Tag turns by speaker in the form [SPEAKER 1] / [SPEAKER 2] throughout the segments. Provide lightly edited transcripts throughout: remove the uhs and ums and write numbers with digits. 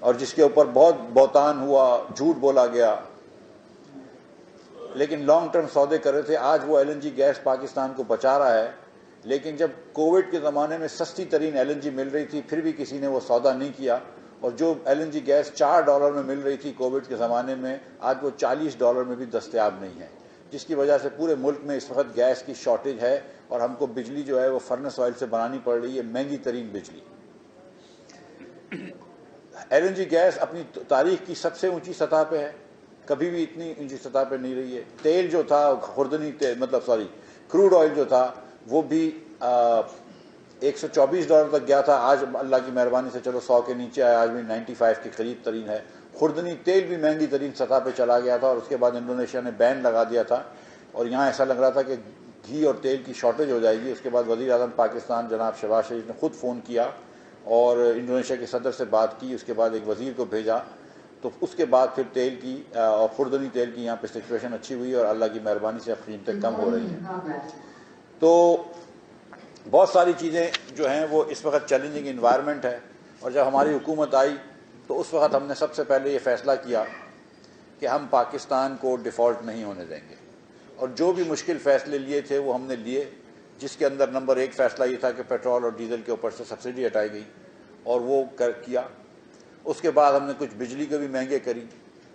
[SPEAKER 1] اور جس کے اوپر بہت بہتان ہوا، جھوٹ بولا گیا، لیکن لانگ ٹرم سودے کر رہے تھے. آج وہ L N G gas Pakistan کو بچا رہا ہے، لیکن جب کووڈ کے زمانے میں سستی ترین ایل این جی مل رہی تھی پھر بھی کسی نے وہ سودا نہیں کیا، اور جو ایل این جی گیس $4 میں مل رہی تھی کووڈ کے زمانے میں، آج وہ $40 میں بھی دستیاب نہیں ہے، جس کی وجہ سے پورے ملک میں اس وقت گیس کی شارٹیج ہے، اور ہم کو بجلی جو ہے وہ فرنس آئل سے بنانی پڑ رہی ہے، مہنگی ترین بجلی. ایل این جی گیس اپنی تاریخ کی سب سے اونچی سطح پہ ہے، کبھی بھی اتنی اونچی سطح پہ نہیں رہی ہے. تیل جو تھا خوردنی تیل کروڈ آئل جو تھا وہ بھی $124 تک گیا تھا، آج اللہ کی مہربانی سے چلو 100 کے نیچے آیا، آج بھی 95 کے قریب ترین ہے. خوردنی تیل بھی مہنگی ترین سطح پہ چلا گیا تھا، اور اس کے بعد انڈونیشیا نے بین لگا دیا تھا، اور یہاں ایسا لگ رہا تھا کہ گھی اور تیل کی شارٹیج ہو جائے گی. اس کے بعد وزیر اعظم پاکستان جناب شہباز شریف نے خود فون کیا اور انڈونیشیا کے صدر سے بات کی، اس کے بعد ایک وزیر کو بھیجا، تو اس کے بعد پھر تیل کی اور خوردنی تیل کی یہاں پہ سچویشن اچھی ہوئی، اور اللہ کی مہربانی سے قیمتیں کم ہو رہی ہیں. تو بہت ساری چیزیں جو ہیں وہ اس وقت چیلنجنگ انوائرمنٹ ہے. اور جب ہماری حکومت آئی تو اس وقت ہم نے سب سے پہلے یہ فیصلہ کیا کہ ہم پاکستان کو ڈیفالٹ نہیں ہونے دیں گے، اور جو بھی مشکل فیصلے لیے تھے وہ ہم نے لیے، جس کے اندر نمبر 1 فیصلہ یہ تھا کہ پیٹرول اور ڈیزل کے اوپر سے سبسڈی ہٹائی گئی، اور وہ کیا. اس کے بعد ہم نے کچھ بجلی کو بھی مہنگے کری،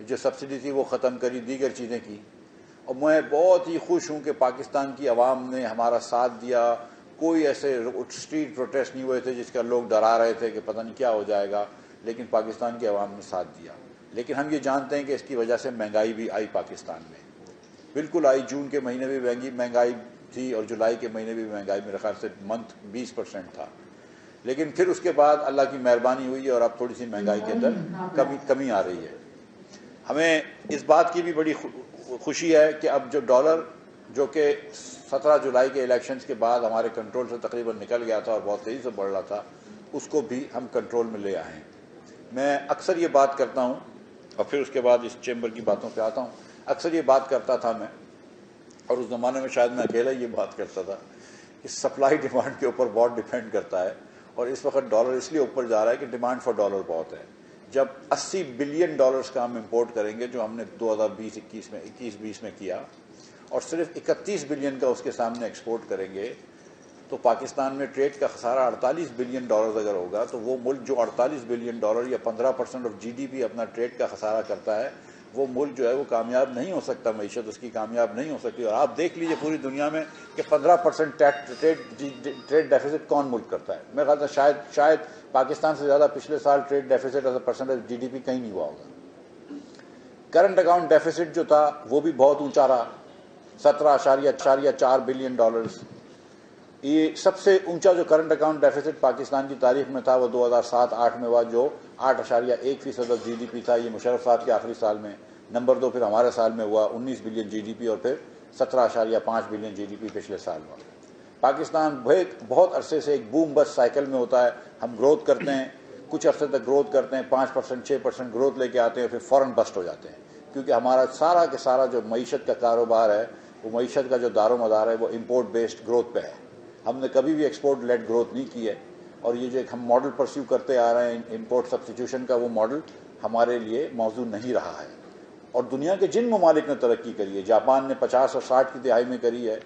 [SPEAKER 1] جو سبسڈی تھی وہ ختم کری، دیگر چیزیں کی. اور میں بہت ہی خوش ہوں کہ پاکستان کی عوام نے ہمارا ساتھ دیا. کوئی ایسے اسٹریٹ پروٹیسٹ نہیں ہوئے تھے جس کا لوگ ڈرا رہے تھے کہ پتہ نہیں کیا ہو جائے گا، لیکن پاکستان کی عوام نے ساتھ دیا. لیکن ہم یہ جانتے ہیں کہ اس کی وجہ سے مہنگائی بھی آئی پاکستان میں، بالکل آئی. جون کے مہینے میں مہنگائی تھی، اور جولائی کے مہینے بھی مہنگائی میرے خیال سے 20% تھا. لیکن پھر اس کے بعد اللہ کی مہربانی ہوئی اور اب تھوڑی سی مہنگائی کے اندر کمی آ رہی ہے. ہمیں اس بات کی بھی بڑی خوشی ہے کہ اب جو ڈالر جو کہ 17 جولائی کے الیکشنز کے بعد ہمارے کنٹرول سے تقریباً نکل گیا تھا اور بہت تیزی سے بڑھ رہا تھا، اس کو بھی ہم کنٹرول میں لے آئے ہیں. میں اکثر یہ بات کرتا ہوں، اور پھر اس کے بعد اس چیمبر کی باتوں پہ آتا ہوں. اکثر یہ بات کرتا تھا میں، اور اس زمانے میں شاید میں اکیلا یہ بات کرتا تھا کہ سپلائی ڈیمانڈ کے اوپر بہت ڈیپینڈ کرتا ہے، اور اس وقت ڈالر اس لیے اوپر جا رہا ہے کہ ڈیمانڈ فار ڈالر بہت ہے. جب $80 بلین کا ہم امپورٹ کریں گے، جو ہم نے 2020 میں کیا، اور صرف 31 بلین کا اس کے سامنے ایکسپورٹ کریں گے، تو پاکستان میں ٹریڈ کا خسارہ $48 بلین اگر ہوگا، تو وہ ملک جو $48 بلین یا 15% آف GDP اپنا ٹریڈ کا خسارہ کرتا ہے، وہ ملک جو ہے وہ کامیاب نہیں ہو سکتا، معیشت اس کی کامیاب نہیں ہو سکتی. اور آپ دیکھ لیجئے پوری دنیا میں کہ 15% ٹریڈ ڈیفیسٹ کون ملک کرتا ہے. میرے خیال سے شاید پاکستان سے زیادہ پچھلے سال trade deficit as a percentage GDP کہیں نہیں ہوا ہوگا. کرنٹ اکاؤنٹ ڈیفیسٹ جو تھا وہ بھی بہت اونچا رہا، $17.4 بلین. یہ سب سے اونچا جو کرنٹ اکاؤنٹ ڈیفیسٹ پاکستان کی تاریخ میں تھا وہ 2007-8 میں ہوا، جو 8.1% آف GDP تھا. یہ مشرف صاحب کے آخری سال میں. نمبر 2 پھر ہمارے سال میں ہوا 19 بلین GDP، اور پھر 17.5 بلین GDP پچھلے سال ہوا. پاکستان بہت عرصے سے ایک بوم بس سائیکل میں ہوتا ہے. ہم گروتھ کرتے ہیں، کچھ عرصے تک گروتھ کرتے ہیں، 5% 6% گروتھ لے کے آتے ہیں، پھر فوراً بسٹ ہو جاتے ہیں، کیونکہ ہمارا سارا کے سارا جو معیشت کا کاروبار ہے، وہ معیشت کا جو دار و مدار ہے وہ امپورٹ بیسڈ گروتھ پہ ہے. ہم نے کبھی بھی ایکسپورٹ لیڈ گروتھ نہیں کی ہے، اور یہ جو ایک ہم ماڈل پرسیو کرتے آ رہے ہیں امپورٹ سبسٹیٹیوشن کا، وہ ماڈل ہمارے لیے موزوں نہیں رہا ہے. اور دنیا کے جن ممالک نے ترقی کری ہے، جاپان نے 50 اور 60 کی دہائی میں کری ہے،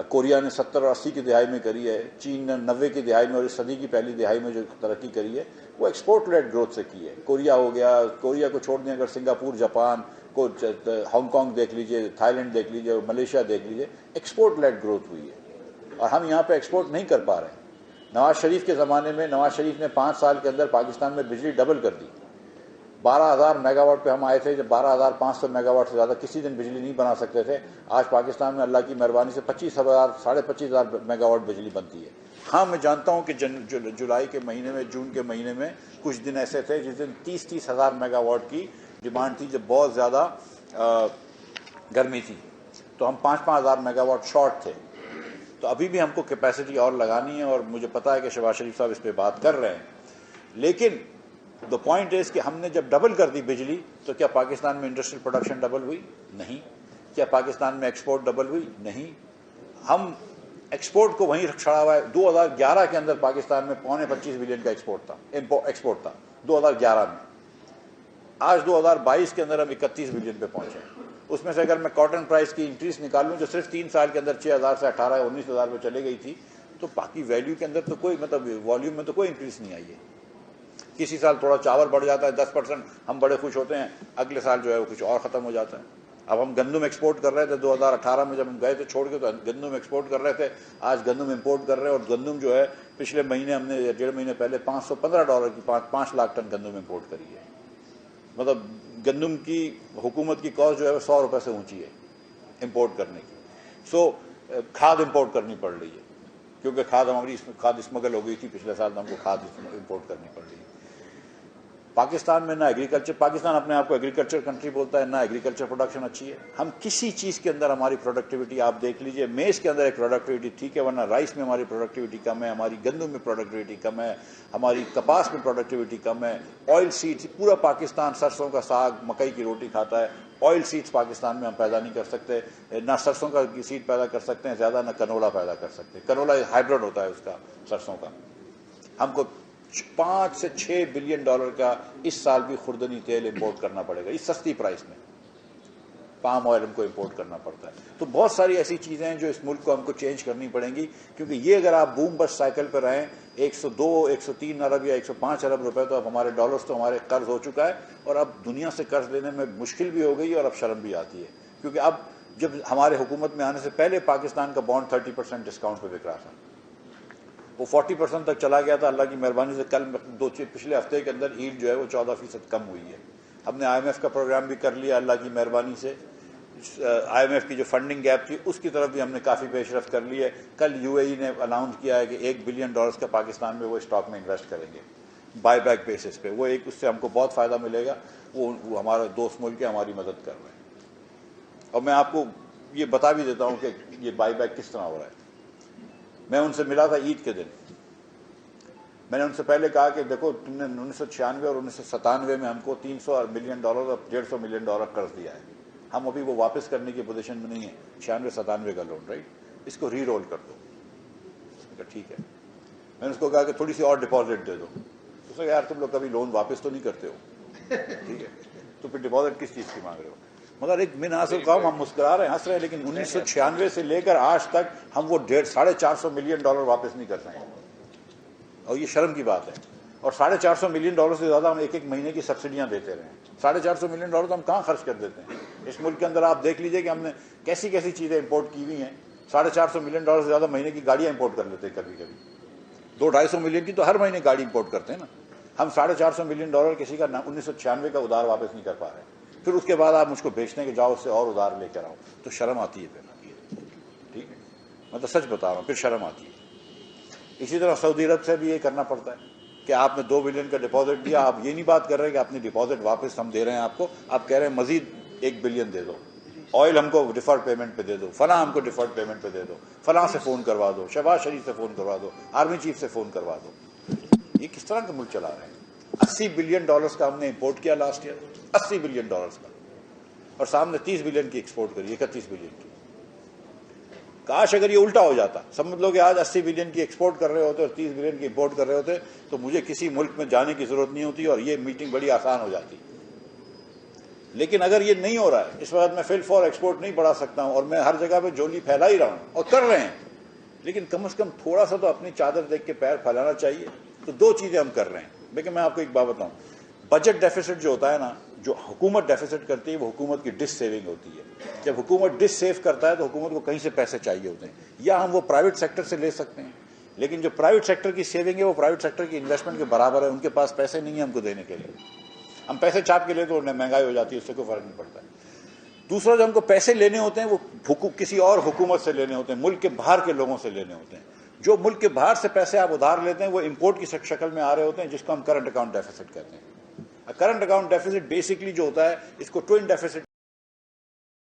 [SPEAKER 1] کوریا نے 70 اور 80 کی دہائی میں کری ہے، چین نے 90 کی دہائی میں اور اس صدی کی پہلی دہائی میں جو ترقی کری ہے وہ ایکسپورٹ لیڈ گروتھ سے کی ہے. کوریا ہو گیا، کوریا کو چھوڑ دیں اگر سنگاپور، جاپان کو، ہانگ کانگ دیکھ لیجئے، تھائی لینڈ دیکھ لیجئے، ملیشیا دیکھ لیجئے، ایکسپورٹ لیڈ گروتھ ہوئی ہے، اور ہم یہاں پہ ایکسپورٹ نہیں کر پا رہے ہیں. نواز شریف کے زمانے میں نواز شریف نے 5 سال کے اندر پاکستان میں بجلی ڈبل کر دی. 12,000 میگا واٹ پہ ہم آئے تھے، جب 12,500 میگا واٹ سے زیادہ کسی دن بجلی نہیں بنا سکتے تھے. آج پاکستان میں اللہ کی مہربانی سے 25,000 میگا واٹ بجلی بنتی ہے. ہاں میں جانتا ہوں کہ جولائی کے مہینے میں، جون کے مہینے میں کچھ دن ایسے تھے جس دن 30 ہزار میگا واٹ کی ڈیمانڈ تھی، جب بہت زیادہ گرمی تھی، تو ہم 5,000 میگا واٹ شارٹ تھے. تو ابھی بھی ہم کو کیپیسٹی اور لگانی ہے، اور مجھے پتا ہے کہ شہباز شریف صاحب اس پہ بات کر رہے ہیں. لیکن the point is کہ ہم نے جب ڈبل کر دی بجلی، تو کیا پاکستان میں انڈسٹریل پروڈکشن ڈبل ہوئی؟ نہیں. کیا پاکستان میں ایکسپورٹ ڈبل ہوئی؟ نہیں. ہم ایکسپورٹ کو وہیں چھڑا ہوا ہے. 2011 کے اندر پاکستان میں 25 بلین کا ایکسپورٹ تھا. 2011 میں. آج 2022 کے اندر ہم 31 بلین پہ پہنچے ہیں. اس میں سے اگر میں کاٹن پرائز کی انکریز نکالوں جو صرف 3 سال کے اندر 6,000 سے 18-19,000 پہ چلے گئی تھی, تو باقی ویلیو کے اندر تو کوئی والیوم میں تو کوئی انکریز نہیں آئی ہے. کسی سال تھوڑا چاول بڑھ جاتا ہے 10%, ہم بڑے خوش ہوتے ہیں, اگلے سال جو ہے وہ کچھ اور ختم ہو جاتا ہے. اب ہم گندم ایکسپورٹ کر رہے تھے 2018 میں, جب ہم گئے تھے چھوڑ کے تو گندم ایکسپورٹ کر رہے تھے, آج گندم امپورٹ کر رہے ہیں. اور گندم جو ہے پچھلے مہینے ہم نے $1.5 مہینے پہلے $515 کی 5 لاکھ ٹن گندم امپورٹ کری ہے. مطلب گندم کی حکومت کی کاسٹ جو ہے وہ $100 سے اونچی ہے امپورٹ کرنے کی. سو کھاد امپورٹ کرنی پڑ رہی ہے کیونکہ کھاد اسمگل ہو گئی تھی پچھلے سال, ہم کو کھاد امپورٹ کرنی پڑ رہی ہے. پاکستان میں نہ ایگریکلچر, پاکستان اپنے آپ کو ایگریکلچر کنٹری بولتا ہے, نہ ایگریکلچر پروڈکشن اچھی ہے. ہم کسی چیز کے اندر ہماری پروڈکٹیوٹی آپ دیکھ لیجئے, میز کے اندر ایک پروڈکٹیوٹی ٹھیک ہے, ورنہ رائس میں ہماری پروڈکٹیوٹی کم ہے, ہماری گندم میں پروڈکٹیوٹی کم ہے, ہماری کپاس میں پروڈکٹیوٹی کم ہے. آئل سیڈس, پورا پاکستان سرسوں کا ساگ مکئی کی روٹی کھاتا ہے. آئل سیڈس پاکستان میں ہم پیدا نہیں کر سکتے, نہ سرسوں کا سیڈ پیدا کر سکتے ہیں زیادہ, نہ کنولا پیدا کر سکتے. کنولا ہائیبرڈ ہوتا ہے اس کا سرسوں کا. ہم کو $5 سے $6 بلین کا اس سال بھی خوردنی تیل امپورٹ کرنا پڑے گا اس سستی پرائس میں. پام آئل ہم کو امپورٹ کرنا پڑتا ہے. تو بہت ساری ایسی چیزیں ہیں جو اس ملک کو ہم کو چینج کرنی پڑیں گی, کیونکہ یہ اگر آپ بوم بس سائیکل پہ رہیں 102-103 ارب یا 105 ارب روپے تو اب ہمارے ڈالرز تو ہمارے قرض ہو چکا ہے, اور اب دنیا سے قرض لینے میں مشکل بھی ہو گئی اور اب شرم بھی آتی ہے. کیونکہ اب جب ہمارے حکومت میں آنے سے پہلے پاکستان کا بانڈ 30% ڈسکاؤنٹ پہ بک رہا تھا, وہ 40% تک چلا گیا تھا. اللہ کی مہربانی سے پچھلے ہفتے کے اندر ایلڈ جو ہے وہ 14% کم ہوئی ہے. ہم نے IMF کا پروگرام بھی کر لیا اللہ کی مہربانی سے. IMF کی جو فنڈنگ گیپ تھی اس کی طرف بھی ہم نے کافی پیش رفت کر لی ہے. کل UAE نے اناؤنس کیا ہے کہ $1 بلین کا پاکستان میں وہ اسٹاک میں انویسٹ کریں گے بائی بیک بیسس پہ. وہ اس سے ہم کو بہت فائدہ ملے گا. وہ ہمارا دوست ملک ہے, ہماری مدد کر رہے ہیں. اور میں آپ کو یہ بتا بھی دیتا ہوں کہ یہ بائی بیک کس طرح ہو رہا ہے. میں ان سے ملا تھا عید کے دن. میں نے ان سے پہلے کہا کہ دیکھو تم نے 1996 اور 1997 میں ہم کو $300 ملین اور $150 ملین قرض دیا ہے. ہم ابھی وہ واپس کرنے کی پوزیشن میں نہیں ہیں. 96-97 کا لون, رائٹ, اس کو ری رول کر دو. ٹھیک ہے. میں نے اس کو کہا کہ تھوڑی سی اور ڈپازٹ دے دو. اس نے کہا یار تم لوگ کبھی لون واپس تو نہیں کرتے ہو, ٹھیک ہے, تو پھر ڈپازٹ کس چیز کی مانگ رہے ہو. مگر ایک مناسب کام, ہم مسکرا رہے ہیں ہنس رہے ہیں, لیکن 1996 سے لے کر آج تک ہم وہ $450 ملین واپس نہیں کر سکے, اور یہ شرم کی بات ہے. اور $450 ملین سے زیادہ ہم ایک مہینے کی سبسڈیاں دیتے رہے ہیں. $450 ملین تو ہم کہاں خرچ کر دیتے ہیں. اس ملک کے اندر آپ دیکھ لیجئے کہ ہم نے کیسی کیسی چیزیں امپورٹ کی ہوئی ہیں. $450 ملین سے زیادہ مہینے کی گاڑیاں امپورٹ کر لیتے ہیں کبھی کبھی. 200-250 ملین کی تو ہر مہینے گاڑی امپورٹ کرتے ہیں نا. ہم $450 ملین کسی کا 1996 کا ادھار واپس نہیں کر پا رہے ہیں. پھر اس کے بعد آپ مجھ کو بھیجتے ہیں کہ جاؤ اس سے اور ادھار لے کر آؤ, تو شرم آتی ہے پھر. ٹھیک ہے, میں تو سچ بتا رہا ہوں, پھر شرم آتی ہے. اسی طرح سعودی عرب سے بھی یہ کرنا پڑتا ہے کہ آپ نے $2 بلین کا ڈپازٹ دیا, آپ یہ نہیں بات کر رہے کہ اپنی ڈپازٹ واپس ہم دے رہے ہیں آپ کو, آپ کہہ رہے ہیں مزید $1 بلین دے دو, آئل ہم کو ڈیفرڈ پیمنٹ پہ دے دو, فلاں ہم کو ڈیفرڈ پیمنٹ پہ دے دو, فلاں سے فون کروا دو, شہباز شریف سے فون کروا دو, آرمی چیف سے فون کروا دو. یہ کس طرح کا ملک چلا رہے ہیں. $80 بلین کا ہم نے امپورٹ کیا لاسٹ ایئر, $80 بلین کا, اور سامنے 30 بلین کی ایکسپورٹ کری, 31 بلین کی. کاش اگر یہ الٹا ہو جاتا, سمجھ لو کہ آج 80 بلین کی ایکسپورٹ کر رہے ہوتے اور 30 بلین کی امپورٹ کر رہے ہوتے, تو مجھے کسی ملک میں جانے کی ضرورت نہیں ہوتی اور یہ میٹنگ بڑی آسان ہو جاتی. لیکن اگر یہ نہیں ہو رہا ہے, اس وقت میں فل فور ایکسپورٹ نہیں بڑھا سکتا ہوں, اور میں ہر جگہ پہ جولی پھیلا ہی رہا ہوں, اور کر رہے ہیں, لیکن کم از کم تھوڑا سا تو اپنی چادر دیکھ کے پیر پھیلانا چاہیے. تو 2 چیزیں ہم کر رہے ہیں. لیکن میں آپ کو ایک بات بتاؤں, بجٹ ڈیفیسٹ جو ہوتا ہے نا, جو حکومت ڈیفیسٹ کرتی ہے وہ حکومت کی ڈس سیونگ ہوتی ہے. جب حکومت ڈس سیو کرتا ہے تو حکومت کو کہیں سے پیسے چاہیے ہوتے ہیں, یا ہم وہ پرائیویٹ سیکٹر سے لے سکتے ہیں, لیکن جو پرائیویٹ سیکٹر کی سیونگ ہے وہ پرائیویٹ سیکٹر کی انویسٹمنٹ کے برابر ہے. ان کے پاس پیسے نہیں ہیں ہم کو دینے کے لیے. ہم پیسے چھاپ کے لے تو مہنگائی ہو جاتی ہے, اس سے کوئی فرق نہیں پڑتا ہے. دوسرا, جو ہم کو پیسے لینے ہوتے ہیں وہ کسی اور حکومت سے لینے ہوتے ہیں, ملک کے باہر کے لوگوں سے لینے ہوتے ہیں. جو ملک کے باہر سے پیسے آپ ادھار لیتے ہیں وہ امپورٹ کی شکل میں آ رہے ہوتے ہیں, جس کو ہم کرنٹ اکاؤنٹ ڈیفیسٹ کہتے ہیں. کرنٹ اکاؤنٹ ڈیفیسٹ بیسکلی جو ہوتا ہے, اس کو ٹوئن ڈیفیسٹ